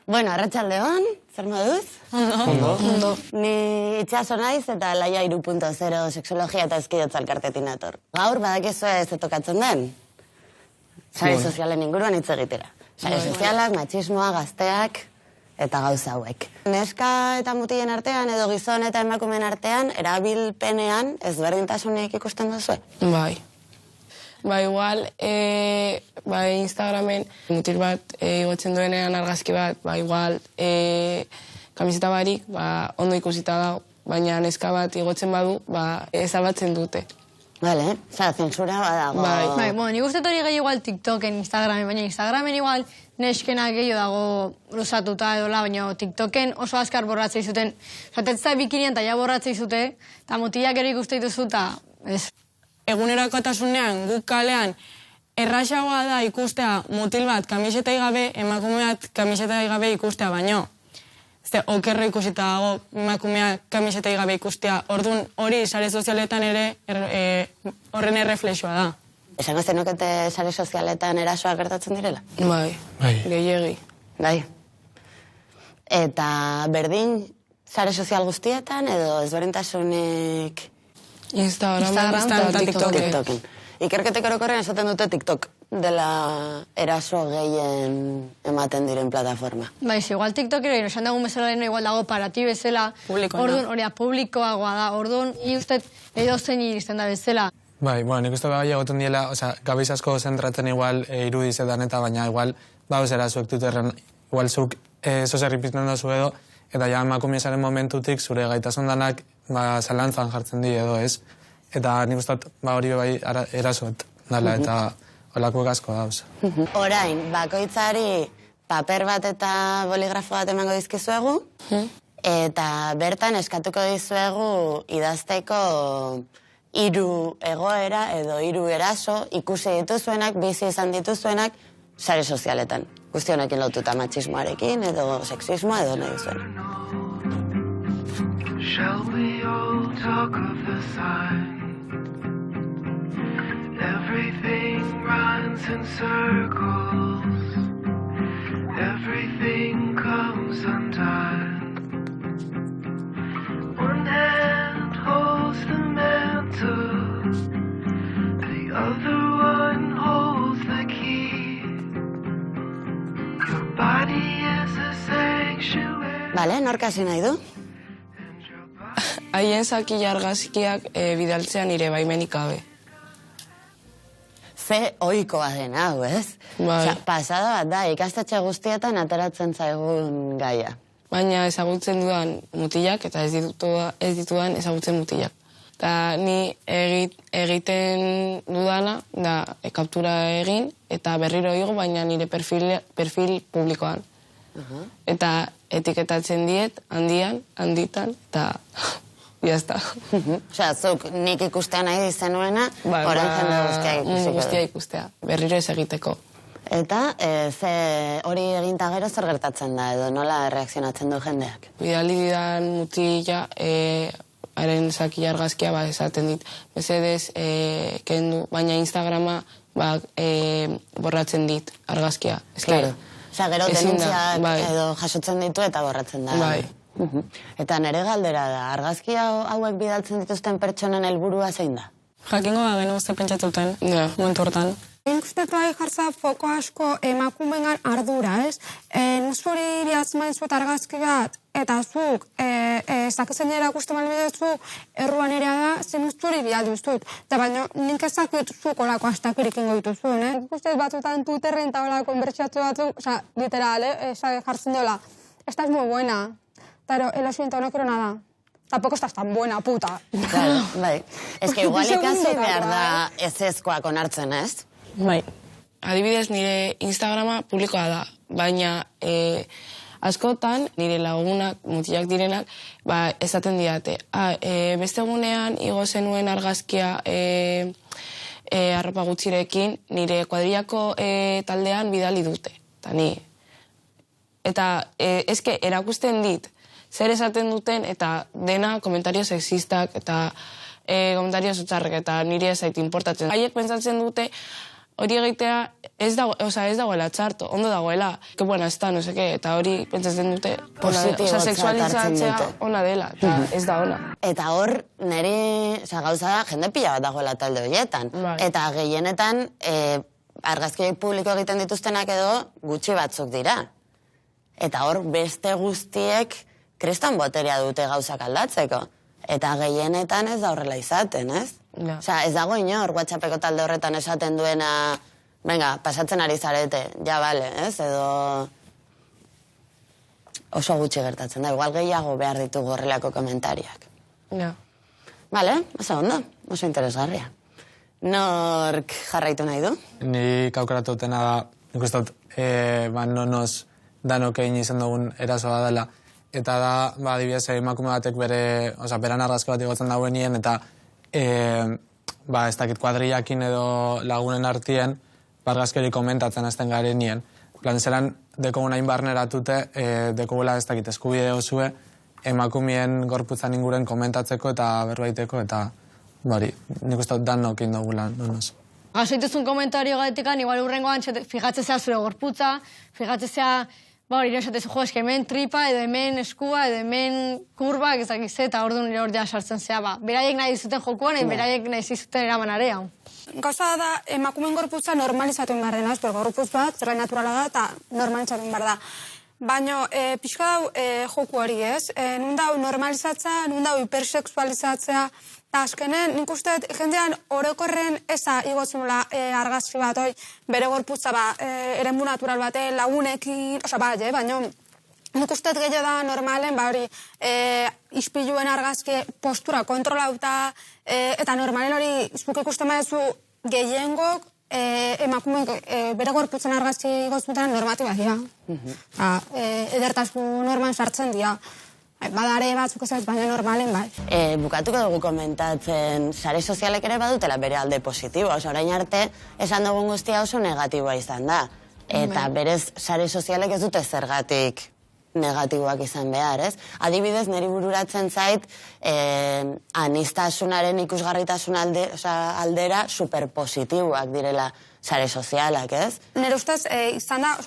Bueno, arratsaldeon, zer moduz? Ondo. Ni Itxaso naiz eta Laia 3.0 sexologia eta ezkidotza elkartetik nator. Gaur badakizue ez tokatzen den? Sare sozialen inguruan hitz egitera. Sare sozialak, matxismoa, gazteak eta gauza hauek. Neska eta mutilen artean edo gizon eta emakumeen artean erabilpenean ezberdintasunik ikusten duzu? Bai. Igual, Instagramen mutil bat igotzen duenean argazki bat, igual, kamiseta barik, ondo ikusita dago, baina neska bat igotzen badu, ezabatzen dute. Vale, zensura badago. Bai, nik uste hori gehi igual TikToken, Instagramen, baina Instagramen igual neskena gehiago dago luzatuta edola, baina TikToken oso azkar borratzei zuten. Zatetza bikinian eta ja borratzei zute, eta mutilak ero ikuste dituzu, eta Egunerokotasunean, guk kalean, erraxagoa da ikustea mutil bat kamisetai gabe, emakumeat kamisetai gabe ikustea baino. Okerro ikusita dago emakumeak kamisetai gabe ikustea. Orduan hori sare sozialetan ere horren erreflexua da. Esango zenukete sare sozialetan erasoak gertatzen direla? Bai. Gehiegi. Bai. Eta berdin sare sozial guztietan edo ezberdintasunik... Instagram eta TikToken. Ikerketek orokorren esaten dute TikTok dela eraso gehien ematen diren plataforma. Bai, igual TikTok ero, esan dagoen bezala igual dago parati bezala. Orduan, hori publikoagoa da. Orduan, uste edo zein iristen da bezala. Bai, nik uste bai egoten diela, gabiz asko zentratzen igual irudizetan eta baina igual bauzera zuek tuterren, igual zuk zozer ipizten dozu edo, eta ja emakumearen momentutik zure gaitasun danak zalantzan jartzen di edo ez. Eta nik uste hori bai erasoet dala eta holako asko dauz. Orain, bakoitzari paper bat eta boligrafo bat emango dizkizuegu, eta bertan eskatuko dizuegu idazteko 3 egoera edo 3 eraso ikusi dituzuenak, bizi izan dituzuenak, sare sozialetan. Guztionekin lotuta matxismoarekin edo sexismoa edo nahi duzuen. Shall we all talk of the sign? Everything runs in circles. Everything comes undone. One hand holds the mantle. The other one holds the key. Your body is a sanctuary. Bale, nork hasi nahi du? Haien zaki argazkiak bidaltzean nire baimenik gabe. Ze ohikoa den hau, ez? Bai. Pasada bat da, ikastetxe guztietan ateratzen zaigun gaia. Baina ezagutzen dudan mutilak eta ez ditudan ezagutzen mutilak. Eta ni egiten dudana da kaptura egin eta berriro igo, baina nire perfil publikoan. Eta etiketatzen diet, handitan, eta jazta. Zuk nik ikustea nahi dizenuena, orain jende guztiak ikusiko du. Guztia ikustea, berriro ez egiteko. Eta ze hori eginta gero zer gertatzen da, edo nola reakzionatzen du jendeak? Bidali didan mutila, haren zaki argazkia esaten dit. Mesedez, kendu, baina Instagrama borratzen dit argazkia. Claro. Gero denunziak edo jasotzen ditu eta borratzen da. Bai. Eta nire galdera da, argazki hauek bidaltzen dituzten pertsonen helburua zein da? Jakingo genu ze pentsatuten, momentu hortan. Nik uste jartza foko asko emakumengan ardura, ez? Zuri bihatzen zut argazki bat, eta zuk zakezen erakusten balbidetzu erruan ere da, zen zuri bihatu zut. Eta baina nik ezakit zuk olako astakirik ingo dituzuen, eh? Nik uste batzutan Twitterren eta olako konbertsatze batzuk, literal, jartzen dola. Esta es muy buena. Pero lo siento, no quiero nada. Tampoco estás tan buena, puta. Claro, bai. Ez que igual ikasi behar da ezezkoak onartzen, ez? Bai. Adibidez, nire Instagrama publikoa da, baina askotan, nire lagunak, mutilak direnak, esaten didate. Beste egunean, igo zenuen argazkia arropa gutxirekin, nire kuadriako taldean bidali dute. Eta eske erakusten dit, zer esaten duten, eta dena komentario sexistak, eta komentario zutxarrek, eta nire ez zait importatzen. Haiek pentsatzen dute, hori egitea ez dagoela txarto, ondo dagoela, que buena está, no sé qué, eta hori pentsatzen dute, sexualizatzea ona dela, eta ez da ona. Eta hor, niri, gauza da, jende pila bat dagoela talde horietan. Eta gehienetan, argazkiak publiko egiten dituztenak edo gutxi batzuk dira. Eta hor, beste guztiek kriston boterea dute gauzak aldatzeko. Eta gehienetan ez da horrela izaten, ez? Ez dago inor, WhatsAppeko talde horretan esaten duena, venga, pasatzen ari zarete, ja bale, ez? Edo oso gutxi gertatzen da, igual gehiago behar ditugu horrelako komentariak. Bale, oso ondo, oso interesgarria. Nork jarraitu nahi du? Nik aukeratu dutena da, nik uste dut, nonoz danok egin izan dugun erasoa dela. Eta da, adibidez, emakume batek beran argazki bat igotzen dauenien, eta ez dakit kuadrillakin edo lagunen artien, argazki hori komentatzen azten garenien. Plan, zelan, dekogun hain barneratute, dekogula ez dakit eskubide osue, emakumeen gorputzan inguren komentatzeko eta berbaiteko, eta nik uste dut danok egin dugula, nonoz. Gazoituzun komentario gatekan, igual urrengoan, fijatzea zure gorputza, fijatzea, hori esatezu, eske hemen tripa, edo hemen eskua, edo hemen kurba, ezakize, eta orduan hor ja sartzen zea, beraiek nahi dizuten jokuan, beraiek nahi dizuten eraman area. Gauza da, emakumeen gorputza normalizatu behar dena, gorputz bat, zerbait naturala da, eta normalizatu behar da. Baina, pixka dau joku hori ez, nun dau normalizatza, nun dau hipersexualizatzea, eta azkenen, nik uste jendean orokorren eza igotzen argazki bat, bere gorputza eremu natural bate lagunekin, baina nik uste gehiago da normalen, ispiluen argazki postura kontrolauta, eta normalen hori, zuk ikusten badezu gehiengok, emakumeek bere gorputzen argazki igotzen normatiba dira. Edertasun norman sartzen dira. Badare batzuk ez baina normalen bai. Bukatuko dugu komentatzen, sare sozialek ere badutela bere alde positiboa. Orain arte, esan dugun guztia oso negatiboa izan da. Eta berez, sare sozialek ez dute zergatik negatiboak izan behar, ez? Adibidez, niri bururatzen zait, anistasunaren ikusgarritasun aldera superpositiboak direla sare sozialak, ez? Nire ustez, izan da,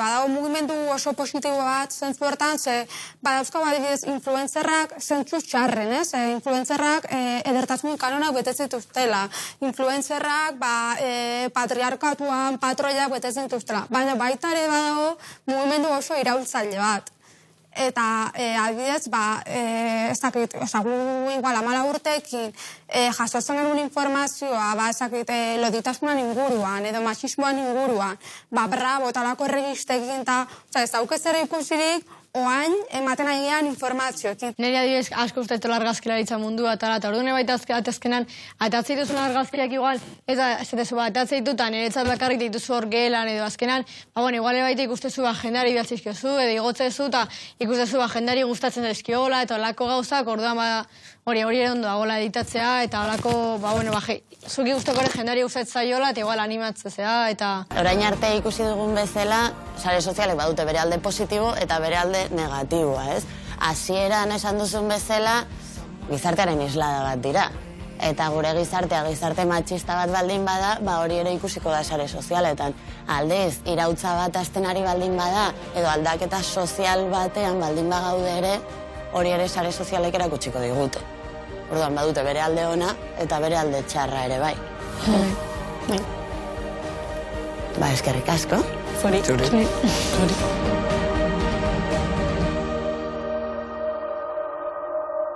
badago mugimendu oso positibo bat zentzu hortan, badauzko adibidez influenzerrak zentzu txarren, ez? Influenzerrak edertasunen kanonak betetzen dituztela. Influenzerrak patriarkatuan patroiak betetzen dituztela. Baina baita ere badago mugimendu oso iraultzaile bat. Eta adibidez, ez dakit, gu igual 14 urteekin jasotzen genuen informazioa, ez dakit, loditasunan inguruan, edo machismoan inguruan, bravo, talako erregistekin, eta ez daukez ere ikusirik, oain ematen agian informazioekin. Neri adibidez asko ustetzela argazkilaritza mundua, eta orduan baita atazkenan, atatzei duzun argazkiak igual, eta zetezu atatzei duta, niretzat bakarrik dituzu hor gelan, edo azkenan, igual baita ikustezu jendari bialtzizkiozu, edo igotzezu, eta ikustezu jendari gustatzen dezkiola, eta olako gauzak, orduan hori ondo dagoela editatzea, eta olako, zuki guzteko ere jendari gustatzaiola, eta igual animatzea, eta... Orain arte ikusi dugun bezala, sare sozialek badute bere alde positibo eta bere alde negatiboa, ez? Hasieran esan duzun bezala, gizartearen islada bat dira. Eta gure gizartea, gizarte matxista bat baldin bada, hori ere ikusiko da sare sozialetan. Aldiz, irautza bat astenari baldin bada, edo aldaketa sozial batean baldin bagaude ere, hori ere sare sozialek erakutsiko digute. Orduan badute bere alde ona eta bere alde txarra ere bai. Eskerrik asko. Zuri.